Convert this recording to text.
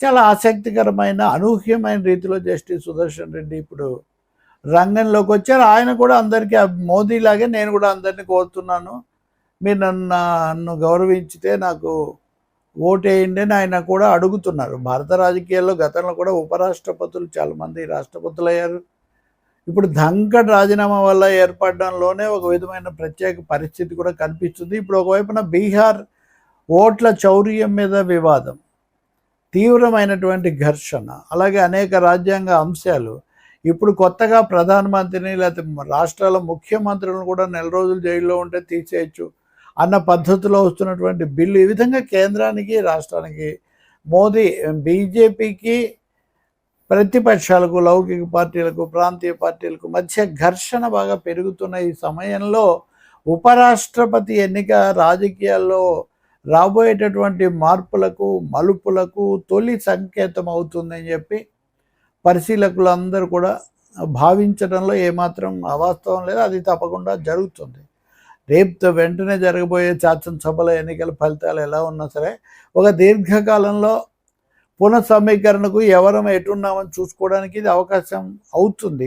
చాలా ఆసక్తికరమైన, అనూహ్యమైన రీతిలో జస్టిస్ సుదర్శన్ రెడ్డి ఇప్పుడు రంగంలోకి వచ్చారు. ఆయన కూడా అందరికీ మోదీలాగే నేను కూడా అందరినీ కోరుతున్నాను, మీరు నన్ను గౌరవించితే నాకు ఓటేయండి అని ఆయన కూడా అడుగుతున్నారు. భారత రాజకీయాల్లో గతంలో కూడా ఉపరాష్ట్రపతులు చాలామంది రాష్ట్రపతులు అయ్యారు. ఇప్పుడు ధంకడ్ రాజీనామా వల్ల ఏర్పడడంలోనే ఒక విధమైన ప్రత్యేక పరిస్థితి కూడా కనిపిస్తుంది. ఇప్పుడు ఒకవైపున బీహార్ ఓట్ల చౌర్యం మీద వివాదం, తీవ్రమైనటువంటి ఘర్షణ, అలాగే అనేక రాజ్యాంగ అంశాలు. ఇప్పుడు కొత్తగా ప్రధానమంత్రిని లేకపోతే రాష్ట్రాల ముఖ్యమంత్రులను కూడా నెల రోజులు జైల్లో ఉంటే తీసేయచ్చు అన్న పద్ధతిలో వస్తున్నటువంటి బిల్లు, ఈ విధంగా కేంద్రానికి రాష్ట్రానికి మోదీ బీజేపీకి ప్రతిపక్షాలకు, లౌకిక పార్టీలకు, ప్రాంతీయ పార్టీలకు మధ్య ఘర్షణ బాగా పెరుగుతున్న ఈ సమయంలో ఉపరాష్ట్రపతి ఎన్నిక రాజకీయాల్లో రాబోయేటటువంటి మార్పులకు, మలుపులకు తొలి సంకేతం అవుతుందని చెప్పి పరిశీలకులందరూ కూడా భావించడంలో ఏమాత్రం అవాస్తవం లేదు. అది తప్పకుండా జరుగుతుంది. రేపు వెంటనే జరగబోయే శాసనసభల ఎన్నికల ఫలితాలు ఎలా ఉన్నా సరే ఒక దీర్ఘకాలంలో పునఃసమీకరణకు ఎవరం ఎటున్నామని చూసుకోవడానికి ఇది అవకాశం అవుతుంది.